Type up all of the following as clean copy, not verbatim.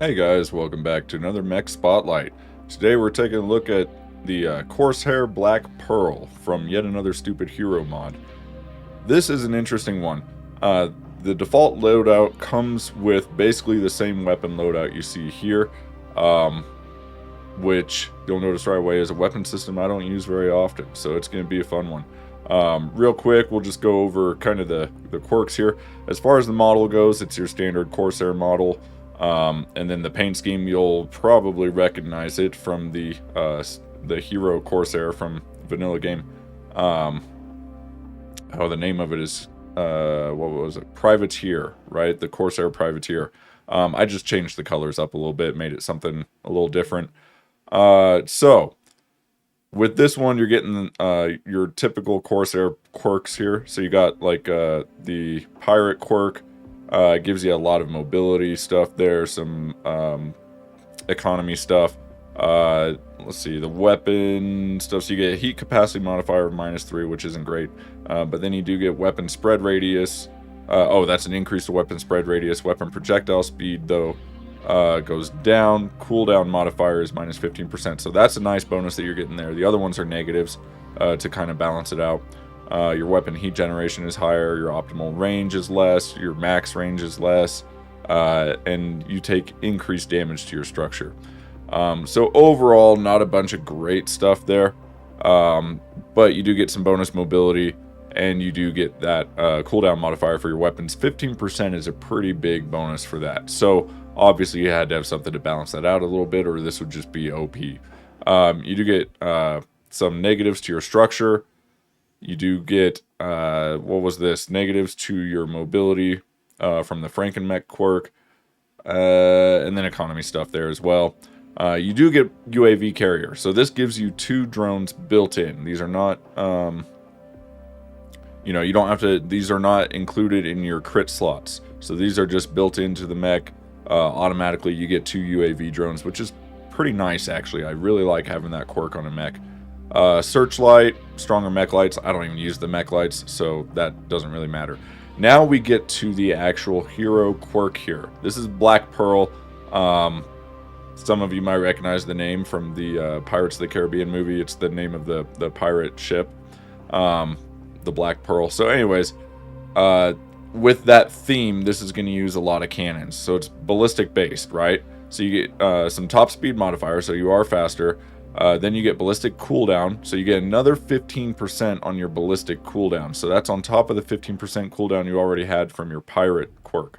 Hey guys, welcome back to another Mech Spotlight. Today we're taking a look at the Corsair Black Pearl from yet another stupid hero mod. This is an interesting one. The default loadout comes with basically the same weapon loadout you see here, which you'll notice right away is a weapon system I don't use very often, so it's going to be a fun one. Real quick, we'll just go over kind of the quirks here. As far as the model goes, it's your standard Corsair model. And then the paint scheme, you'll probably recognize it from the hero Corsair from vanilla game. Oh, the name of it is what was it? Privateer, right? The Corsair Privateer. I just changed the colors up a little bit, made it something a little different. So with this one, you're getting your typical Corsair quirks here. So you got like the pirate quirk. Gives you a lot of mobility stuff there, some economy stuff. Let's see, the weapon stuff. So you get a heat capacity modifier of -3, which isn't great. But then you do get weapon spread radius. Oh, that's an increase to weapon spread radius. Weapon projectile speed, though, goes down. Cooldown modifier is -15%. So that's a nice bonus that you're getting there. The other ones are negatives to kind of balance it out. Your weapon heat generation is higher, your optimal range is less, your max range is less, and you take increased damage to your structure. So overall, not a bunch of great stuff there, but you do get some bonus mobility, and you do get that cooldown modifier for your weapons. 15% is a pretty big bonus for that. So obviously you had to have something to balance that out a little bit, or this would just be OP. You do get some negatives to your structure. You do get, what was this? Negatives to your mobility from the Frankenmech quirk. And then economy stuff there as well. You do get UAV carrier. So this gives you 2 drones built in. These are not, you don't have to, these are not included in your crit slots. So these are just built into the mech. Automatically you get 2 UAV drones, which is pretty nice actually. I really like having that quirk on a mech. Searchlight, stronger mech lights. I don't even use the mech lights, so that doesn't really matter. Now we get to the actual hero quirk here. This is Black Pearl. Some of you might recognize the name from the Pirates of the Caribbean movie. It's the name of the pirate ship, the Black Pearl. So anyways, with that theme, this is going to use a lot of cannons. So it's ballistic based, right? So you get some top speed modifier, so you are faster. Then you get ballistic cooldown, so you get another 15% on your ballistic cooldown. So that's on top of the 15% cooldown you already had from your pirate quirk.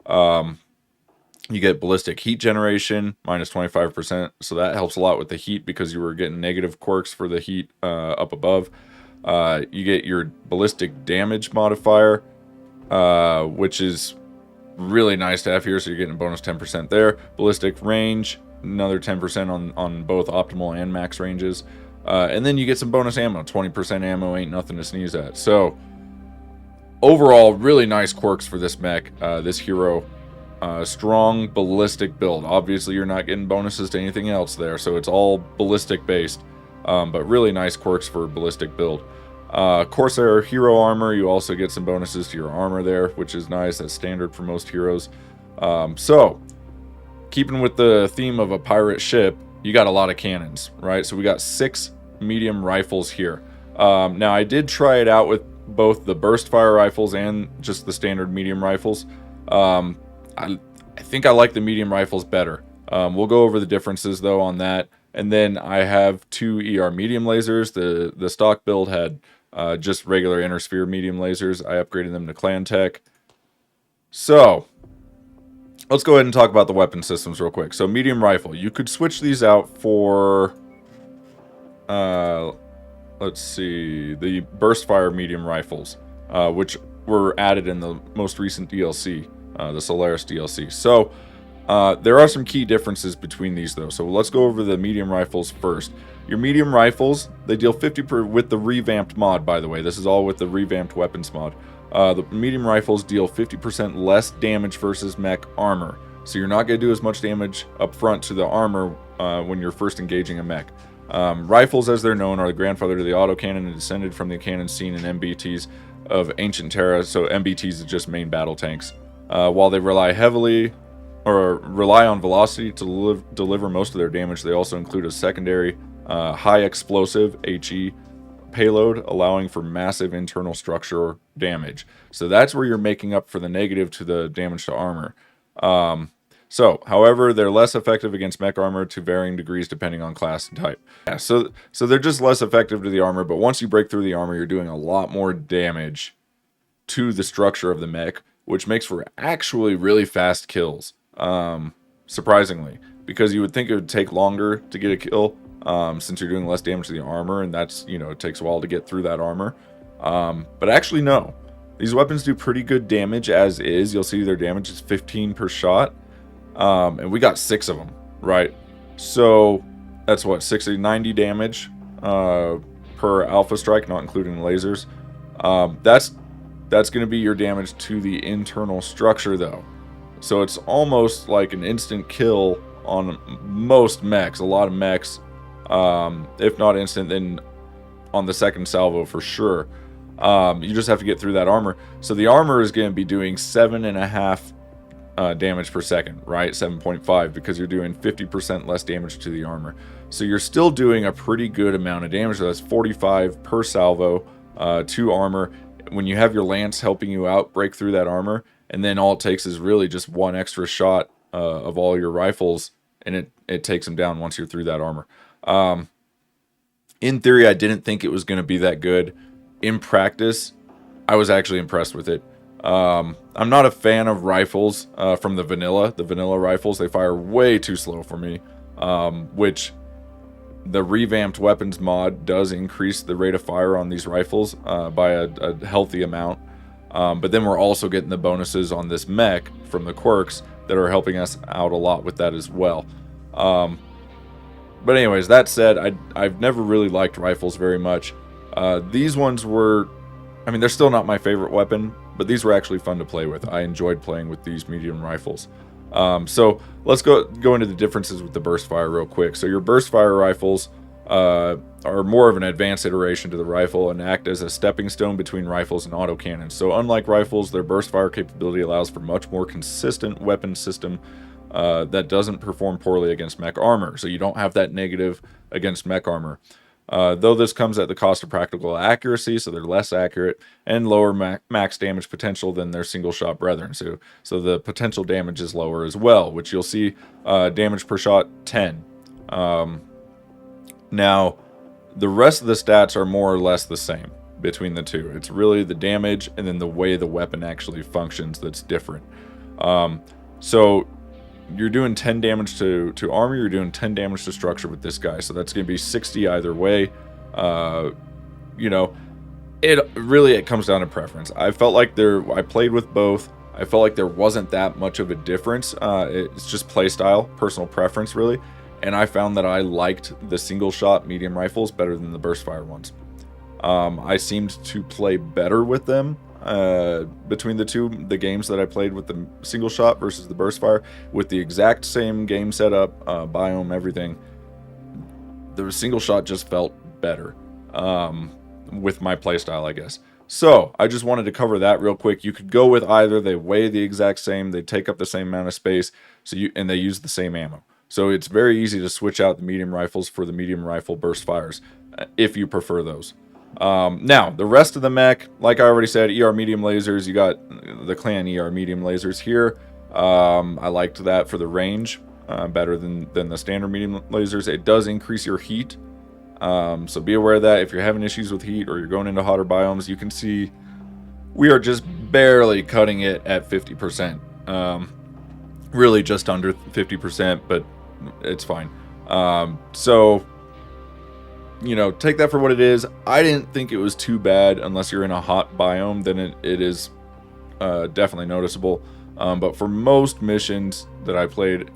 You get ballistic heat generation, -25%. So that helps a lot with the heat because you were getting negative quirks for the heat up above. You get your ballistic damage modifier, which is really nice to have here. So you're getting a bonus 10% there. Ballistic range, another 10% on both optimal and max ranges. And then you get some bonus ammo. 20% ammo ain't nothing to sneeze at. So overall, really nice quirks for this mech, this hero. Strong ballistic build. Obviously, you're not getting bonuses to anything else there, so it's all ballistic based. But really nice quirks for ballistic build. Corsair hero armor, you also get some bonuses to your armor there, which is nice. That's standard for most heroes. So keeping with the theme of a pirate ship, you got a lot of cannons, right? So we got 6 medium rifles here. Now, I did try it out with both the burst fire rifles and just the standard medium rifles. I think I like the medium rifles better. We'll go over the differences, though, on that. And then I have 2 ER medium lasers. The stock build had just regular inner sphere medium lasers. I upgraded them to clan tech. So let's go ahead and talk about the weapon systems real quick. So medium rifle, you could switch these out for, let's see, the burst fire medium rifles, which were added in the most recent DLC, the Solaris DLC. So there are some key differences between these though. So let's go over the medium rifles first. Your medium rifles, they deal 50 with the revamped mod, by the way. This is all with the revamped weapons mod. The medium rifles deal 50% less damage versus mech armor. So you're not going to do as much damage up front to the armor when you're first engaging a mech. Rifles, as they're known, are the grandfather to the autocannon and descended from the cannon seen in MBTs of Ancient Terra. So MBTs is just main battle tanks. While they rely heavily or rely on velocity to deliver most of their damage. They also include a secondary high explosive HE payload, allowing for massive internal structure damage. So that's where you're making up for the negative to the damage to armor. However, they're less effective against mech armor to varying degrees depending on class and type. Yeah, so they're just less effective to the armor, but once you break through the armor, you're doing a lot more damage to the structure of the mech, which makes for actually really fast kills, surprisingly, because you would think it would take longer to get a kill, since you're doing less damage to the armor, and that's, it takes a while to get through that armor. But actually, no. These weapons do pretty good damage as is. You'll see their damage is 15 per shot. And we got 6 of them, right? So that's what, 60, 90 damage per alpha strike, not including lasers. That's going to be your damage to the internal structure, though. So it's almost like an instant kill on most mechs. A lot of mechs, if not instant, then on the second salvo for sure. You just have to get through that armor. So the armor is going to be doing 7.5 damage per second, right? 7.5, because you're doing 50% less damage to the armor. So you're still doing a pretty good amount of damage. So that's 45 per salvo to armor. When you have your lance helping you out break through that armor, and then all it takes is really just one extra shot of all your rifles, and it takes them down once you're through that armor. In theory, I didn't think it was going to be that good. In practice, I was actually impressed with it. I'm not a fan of rifles from the vanilla rifles. They fire way too slow for me, which the revamped weapons mod does increase the rate of fire on these rifles by a healthy amount. But then we're also getting the bonuses on this mech from the quirks that are helping us out a lot with that as well. But anyways, that said, I've never really liked rifles very much. These ones were, I mean, they're still not my favorite weapon, but these were actually fun to play with. I enjoyed playing with these medium rifles. So let's go into the differences with the burst fire real quick. So your burst fire rifles are more of an advanced iteration to the rifle and act as a stepping stone between rifles and autocannons. So unlike rifles, their burst fire capability allows for much more consistent weapon system that doesn't perform poorly against mech armor. So you don't have that negative against mech armor. Though this comes at the cost of practical accuracy, so they're less accurate, and lower max damage potential than their single-shot brethren. So the potential damage is lower as well, which you'll see damage per shot 10. Now, the rest of the stats are more or less the same between the two. It's really the damage and then the way the weapon actually functions that's different. So you're doing 10 damage to armor, you're doing 10 damage to structure with this guy. So that's going to be 60 either way. It comes down to preference. I felt like I played with both. I felt like there wasn't that much of a difference. It's just play style, personal preference really. And I found that I liked the single shot medium rifles better than the burst fire ones. I seemed to play better with them between the games that I played with the single shot versus the burst fire, with the exact same game setup, biome, everything. The single shot just felt better with my playstyle, I guess. So I just wanted to cover that real quick. You could go with either. They weigh the exact same, they take up the same amount of space, and they use the same ammo. So it's very easy to switch out the medium rifles for the medium rifle burst fires if you prefer those. Now, the rest of the mech, like I already said, ER medium lasers. You got the clan ER medium lasers here. I liked that for the range better than the standard medium lasers. It does increase your heat. So be aware of that. If you're having issues with heat or you're going into hotter biomes, you can see we are just barely cutting it at 50%. Really just under 50%, but it's fine. So take that for what it is. I didn't think it was too bad unless you're in a hot biome. Then it is definitely noticeable. But for most missions that I played,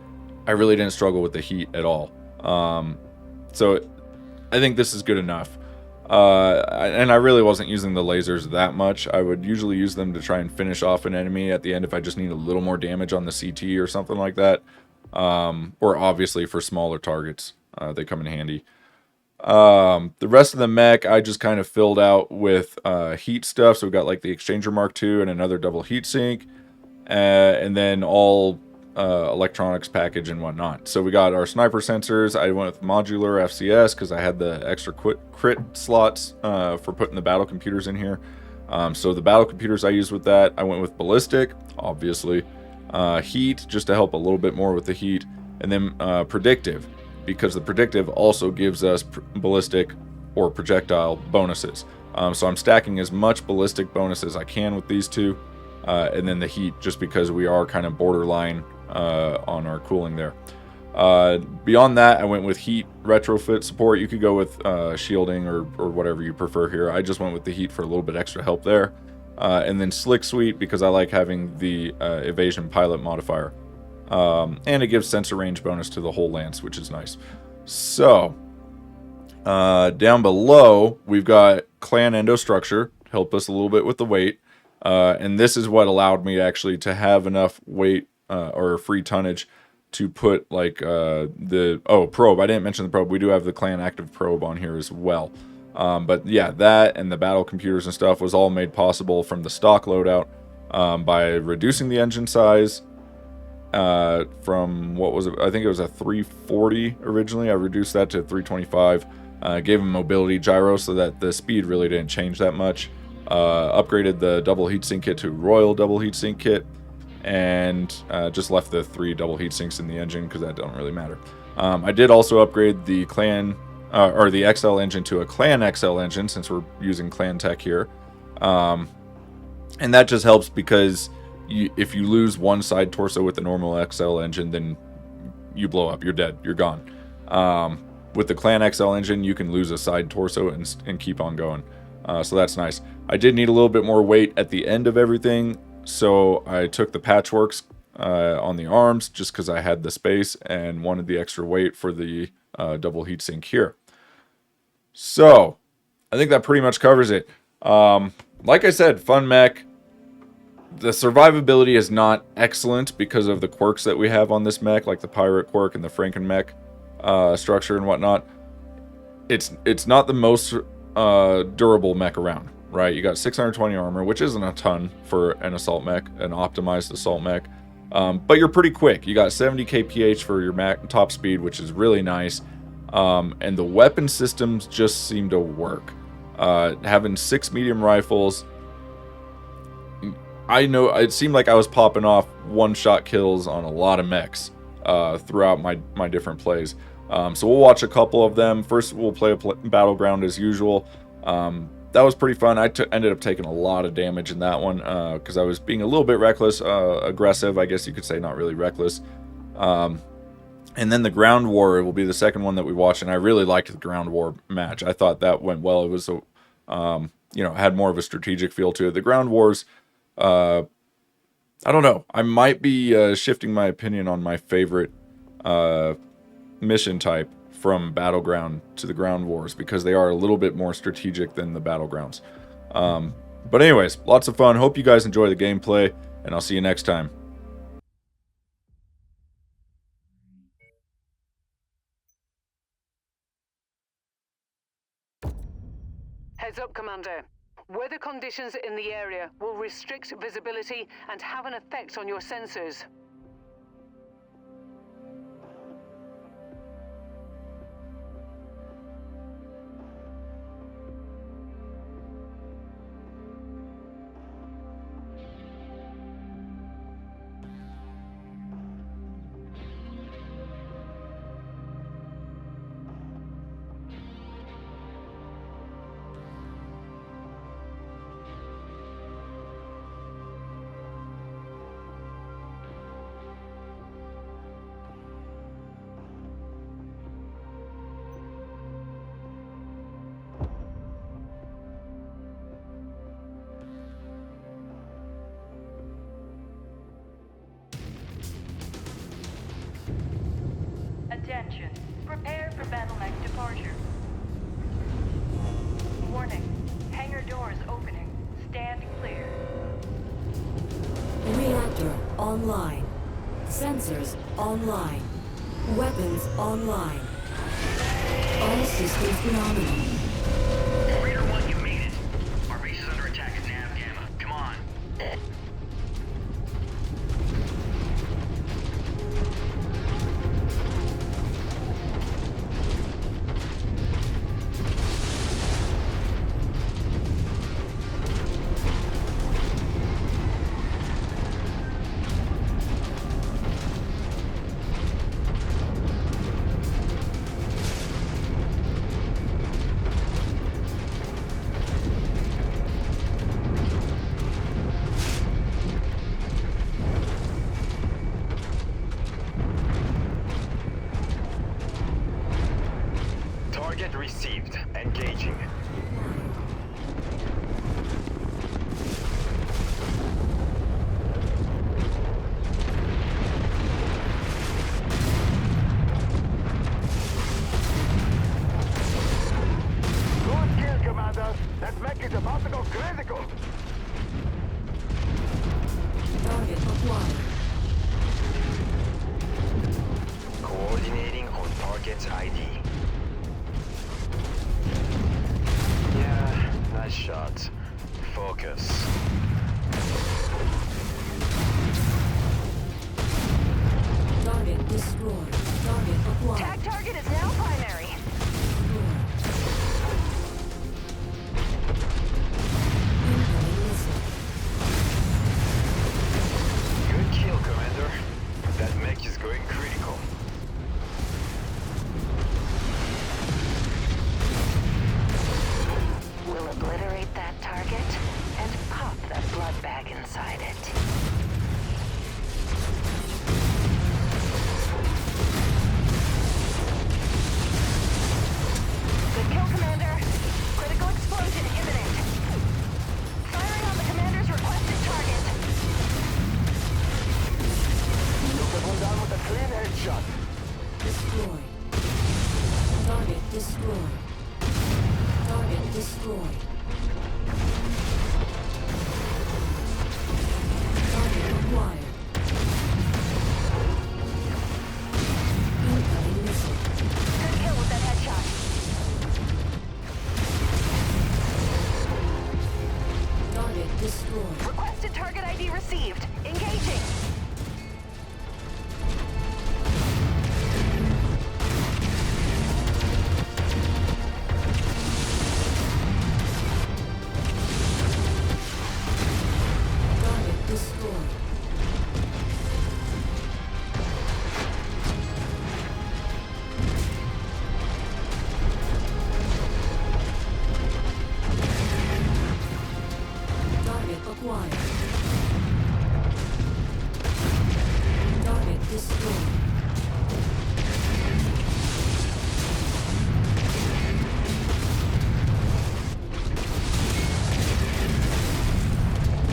I really didn't struggle with the heat at all. So I think this is good enough. And I really wasn't using the lasers that much. I would usually use them to try and finish off an enemy at the end if I just need a little more damage on the CT or something like that. Or obviously for smaller targets, they come in handy. The rest of the mech I just kind of filled out with heat stuff. So we got like the Exchanger Mark II and another double heat sink, and then all electronics package and whatnot. So we got our sniper sensors. I went with modular FCS because I had the extra crit slots for putting the battle computers in here. So the battle computers I used with that, I went with ballistic, obviously, heat, just to help a little bit more with the heat, and then predictive, because the predictive also gives us ballistic or projectile bonuses. So I'm stacking as much ballistic bonus as I can with these two, and then the heat, just because we are kind of borderline on our cooling there. Beyond that, I went with heat retrofit support. You could go with shielding or whatever you prefer here. I just went with the heat for a little bit extra help there. And then slick sweep, because I like having the evasion pilot modifier. And it gives sensor range bonus to the whole lance, which is nice. So down below, we've got clan endostructure, help us a little bit with the weight. And this is what allowed me actually to have enough weight or free tonnage to put like probe. I didn't mention the probe. We do have the clan active probe on here as well. But yeah, that and the battle computers and stuff was all made possible from the stock loadout by reducing the engine size from, what was it? I think it was a 340 originally. I reduced that to 325. Gave them mobility gyro so that the speed really didn't change that much. Upgraded the double heatsink kit to Royal double heatsink kit, and just left the 3 double heatsinks in the engine because that don't really matter. I did also upgrade the clan or the XL engine to a clan XL engine, since we're using clan tech here, and that just helps because if you lose one side torso with the normal XL engine, then you blow up, you're dead, you're gone. With the clan XL engine, you can lose a side torso and keep on going. So that's nice. I did need a little bit more weight at the end of everything, so I took the patchworks on the arms just because I had the space and wanted the extra weight for the double heatsink here. So I think that pretty much covers it. Like I said, fun mech. The survivability is not excellent because of the quirks that we have on this mech, like the pirate quirk and the Franken mech structure and whatnot. It's not the most durable mech around, right? You got 620 armor, which isn't a ton for an assault mech, an optimized assault mech, but you're pretty quick. You got 70 kph for your top speed, which is really nice, and the weapon systems just seem to work. Having 6 medium rifles, I know it seemed like I was popping off one-shot kills on a lot of mechs throughout my different plays. So we'll watch a couple of them. First, we'll play a Battleground as usual. That was pretty fun. I ended up taking a lot of damage in that one because I was being a little bit reckless, aggressive, I guess you could say, not really reckless. And then the Ground War will be the second one that we watched, and I really liked the Ground War match. I thought that went well. It was, had more of a strategic feel to it. The Ground Wars, I don't know. I might be shifting my opinion on my favorite mission type from Battleground to the Ground Wars, because they are a little bit more strategic than the Battlegrounds. But anyways, lots of fun. Hope you guys enjoy the gameplay, and I'll see you next time. Heads up, Commander. Weather conditions in the area will restrict visibility and have an effect on your sensors. Attention. Prepare for battle mech departure. Warning. Hangar doors opening. Stand clear. Reactor online. Sensors online. Weapons online. All systems phenomenal. Raider 1, you made it. Our base is under attack at Nav Gamma. Come on. Target received. Engaging. Good kill, Commander. That mech is about to go critical. Target acquired. Coordinating on target's ID. Yeah, nice shot. Focus. Target destroyed. Target acquired. Tag target is now primary. Incoming missile. Good kill, Commander. That mech is going critical. We'll obliterate that target and pop that blood bag inside it. Good kill, Commander. Critical explosion imminent. Firing on the commander's requested target. Took that one down with a clean headshot. Destroyed. Target destroyed. Target destroyed. Target acquired. Incoming missile. Good kill with that headshot. Target destroyed. Requested target ID received. Engaging. Target destroyed. Target acquired. Target destroyed.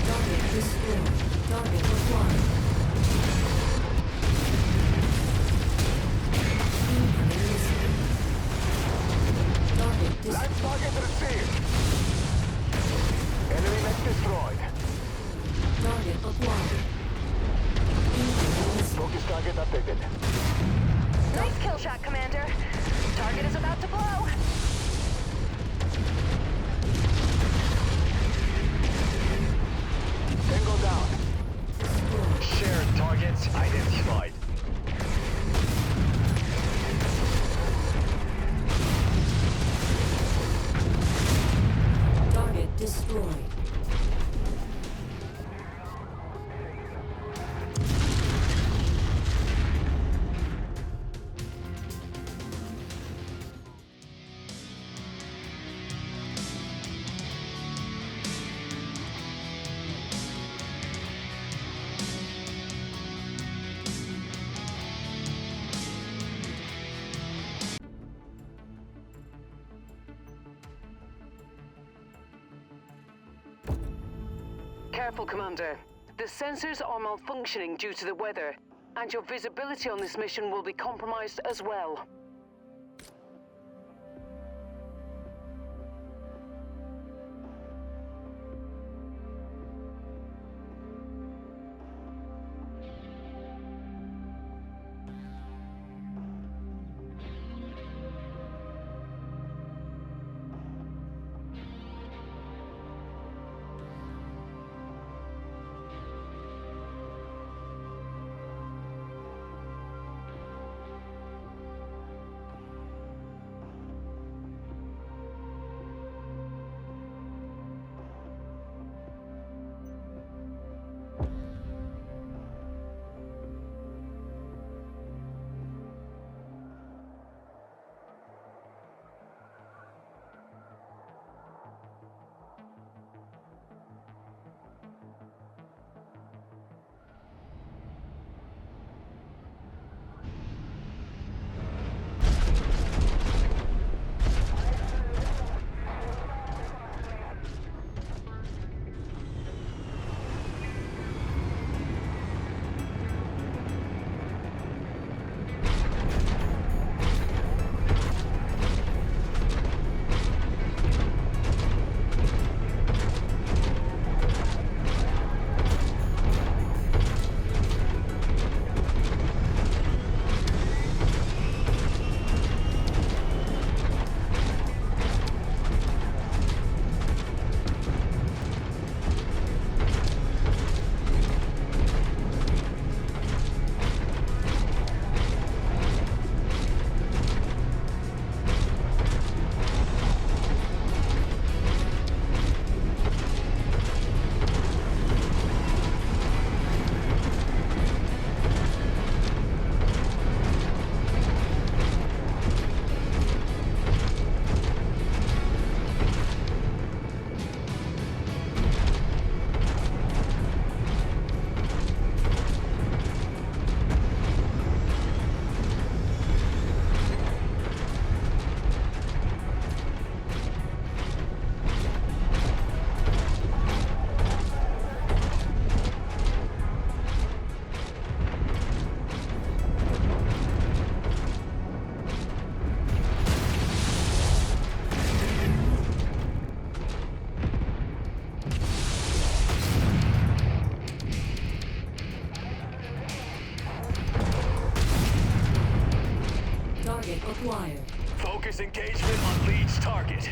Target destroyed. Target acquired. Incoming missile. Target destroyed. Live target received. Enemy mech destroyed. Target acquired. Incoming missile. Focus target updated. Nice kill shot, Commander. Target is about to blow. Tango down. Shared targets identified. Target destroyed. Careful, Commander. The sensors are malfunctioning due to the weather, and your visibility on this mission will be compromised as well. Target acquired. Focus engagement on Leech target.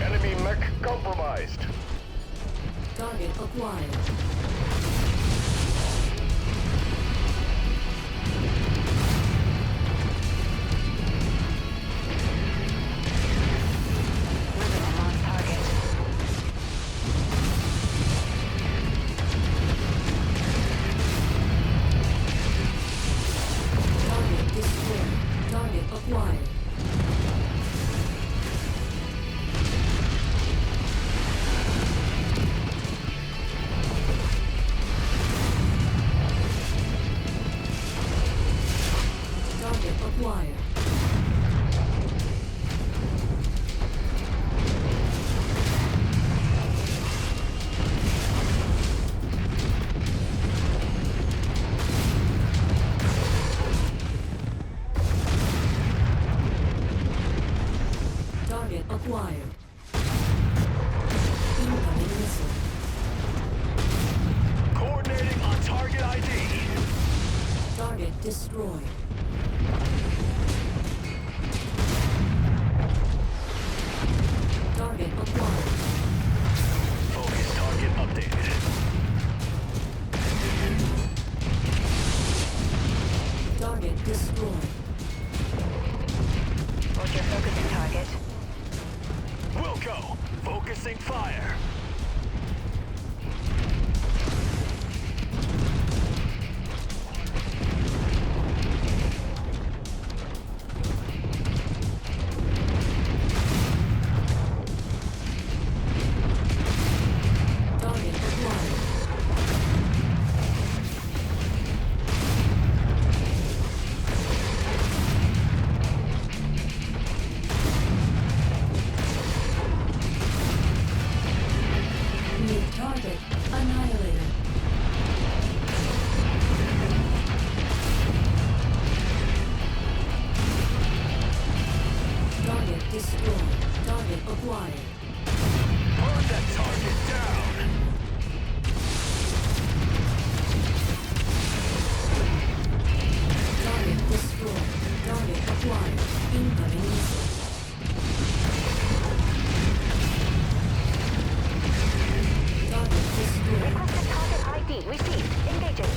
Enemy mech compromised. Target acquired. Living on lost target. Target destroyed. Target acquired. Target acquired. Target acquired. Incoming missile. Coordinating on target ID. Target destroyed. Target acquired. Focus target updated. Target destroyed. What's your focusing target? Wilco, focusing fire. Target acquired. New target annihilated. Target destroyed. Target acquired. Burn that target down. Target destroyed. Target acquired. Incoming missile. Target destroyed. Requested target ID received. Engaging.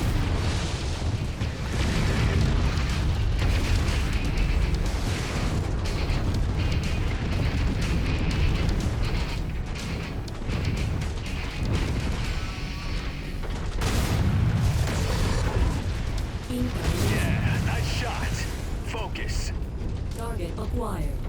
Incoming missile. Yeah, nice shot. Focus. Target acquired.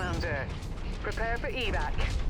Commander. Prepare for evac.